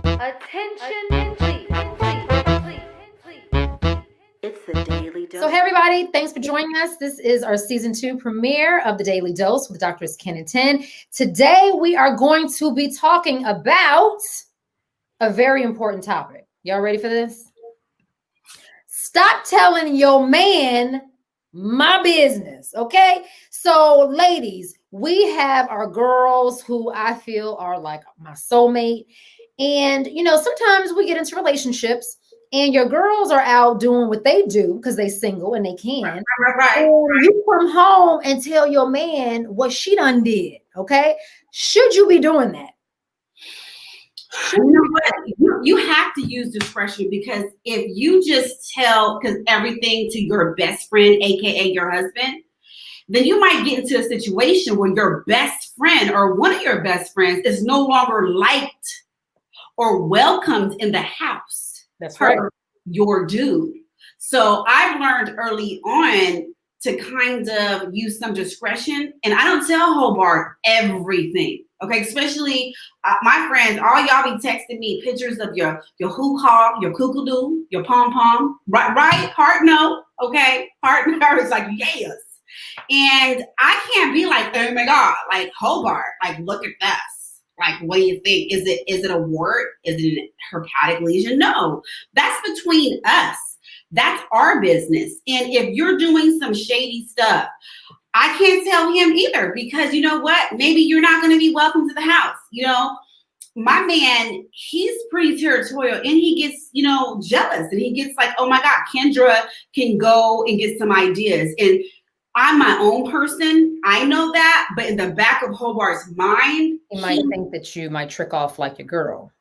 Attention, please. It's the Daily Dose. So, hey, everybody, thanks for joining us. This is our season 2 premiere of the Daily Dose with Drs Ken and Ten. Today, we are going to be talking about a very important topic. Y'all ready for this? Stop telling your man my business, okay? So, ladies, we have our girls who I feel are like my soulmate. And, sometimes we get into relationships and your girls are out doing what they do because they single and they can. Right. And you come home and tell your man what she done did, okay? Should you be doing that? You know what? You have to use discretion, because if you just tell everything to your best friend, aka your husband, then you might get into a situation where your best friend or one of your best friends is no longer liked or welcomed in the house. That's right. Your dude. So I've learned early on to kind of use some discretion, and I don't tell Hobart everything. Okay, especially my friends, all y'all be texting me pictures of your hoo-ha, your kookaloo, your pom-pom, right? Heart no, okay? Heart no, it's like, yes. And I can't be like, oh my God, like Hobart, like look at this. Like, what do you think? Is it a wart? Is it a herpetic lesion? No, that's between us. That's our business. And if you're doing some shady stuff, I can't tell him either, because you know what? Maybe you're not going to be welcome to the house. My man, he's pretty territorial, and he gets, jealous, and he gets like, oh my God, Kendra can go and get some ideas. And I'm my own person. I know that. But in the back of Hobart's mind, he might think that you might trick off like your girl.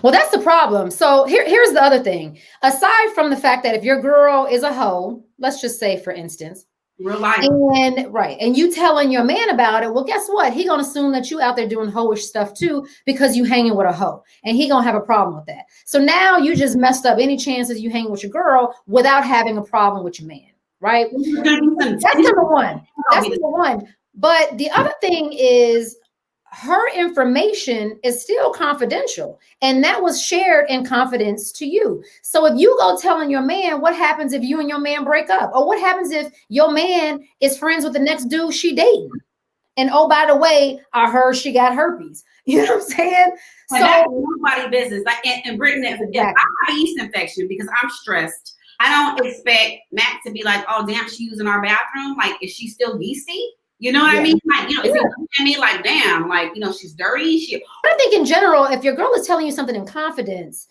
Well, that's the problem. So here's the other thing. Aside from the fact that if your girl is a hoe, let's just say, for instance, real life. And you telling your man about it, well, guess what? He gonna assume that you out there doing hoish stuff too, because you hanging with a hoe, and he gonna have a problem with that. So now you just messed up any chances you hanging with your girl without having a problem with your man, right? That's number one. But the other thing is, her information is still confidential, and that was shared in confidence to you. So if you go telling your man, what happens if you and your man break up? Or what happens if your man is friends with the next dude she dating? And oh, by the way, I heard she got herpes. You know what I'm saying? So that's nobody's business. Like in Britain, if I have a yeast infection because I'm stressed, I don't expect Matt to be like, oh damn, she using our bathroom. Like, is she still yeasty? You know what I mean? Like, if you look at me like, damn, like, she's dirty. But I think in general, if your girl is telling you something in confidence,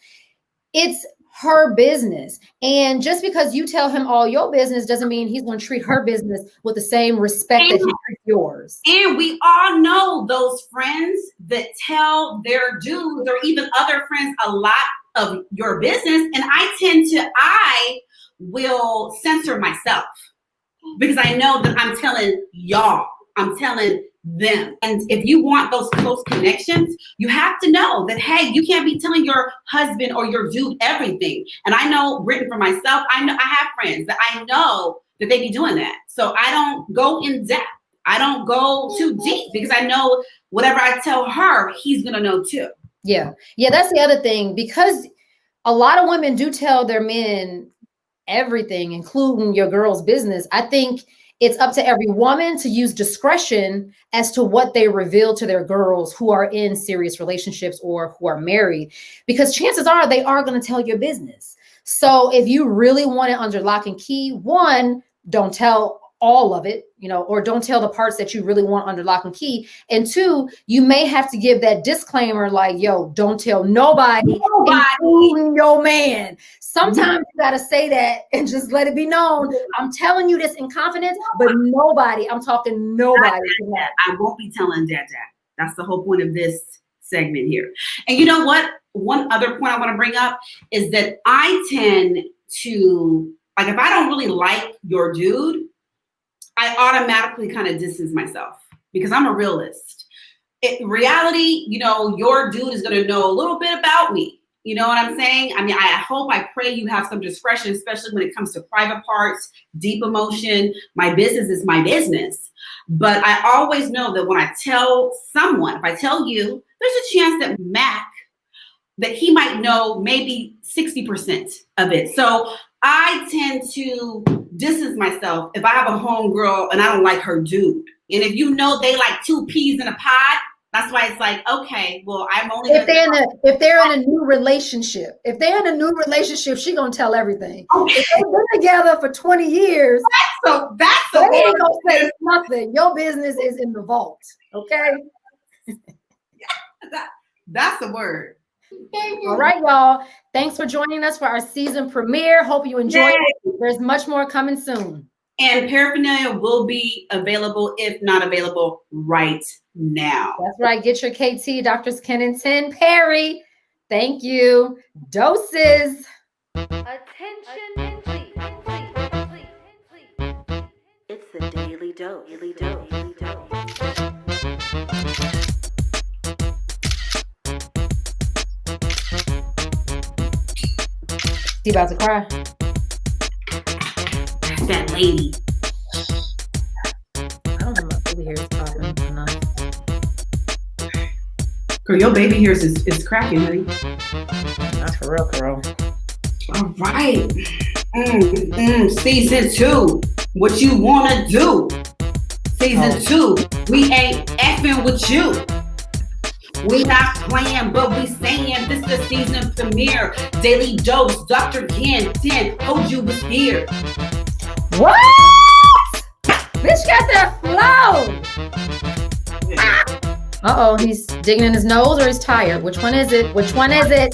it's her business. And just because you tell him all your business doesn't mean he's going to treat her business with the same respect that he treats yours. And we all know those friends that tell their dudes or even other friends a lot of your business. And I will censor myself, because I know that I'm telling y'all, I'm telling them. And if you want those close connections, you have to know that, hey, you can't be telling your husband or your dude everything. And I know, written for myself, I have friends that I know that they be doing that. So I don't go in depth. I don't go too deep, because I know whatever I tell her, he's going to know too. Yeah, that's the other thing, because a lot of women do tell their men everything, including your girl's business. I think it's up to every woman to use discretion as to what they reveal to their girls who are in serious relationships or who are married, because chances are they are going to tell your business. So if you really want it under lock and key, one, don't tell all of it, or don't tell the parts that you really want under lock and key. And two, you may have to give that disclaimer like, yo, don't tell nobody, including your man. Sometimes you got to say that and just let it be known. I'm telling you this in confidence, but nobody, I'm talking nobody. I won't be telling Dad. That's the whole point of this segment here. And you know what? One other point I want to bring up is that I tend to, like, if I don't really like your dude, I automatically kind of distance myself, because I'm a realist. In reality, your dude is going to know a little bit about me. You know what I'm saying? I mean, I pray you have some discretion, especially when it comes to private parts, deep emotion. My business is my business. But I always know that when I tell someone, if I tell you there's a chance that that he might know maybe 60% of it. So I tend to distance myself if I have a homegirl and I don't like her dude. And if you know they like two peas in a pod, that's why it's like, okay, well, I'm only if they're in a new relationship. If they're in a new relationship, she gonna tell everything. Okay. If they've been together for 20 years, So that's they ain't gonna say nothing. Your business is in the vault. Okay. That's the word. All right, y'all. Thanks for joining us for our season premiere. Hope you enjoyed it. There's much more coming soon. And paraphernalia will be available, if not available, right now. That's right. Get your KT, Drs Ken and Ten. Perry. Thank you. Doses. Attention, please. It's the Daily Dose. Daily Dose. Daily Dose. You about to cry? That's that lady. I don't know, my baby hair is popping enough. Girl, your baby hairs is cracking, honey. Not for real, girl. All right. Season 2. What you wanna do? Season 2. We ain't effing with you. We not playing, but we saying this the season premiere. Daily Dose, Dr. Ken 10. Told you was here. What? Bitch got that flow. Uh-oh, he's digging in his nose or he's tired. Which one is it? Which one is it?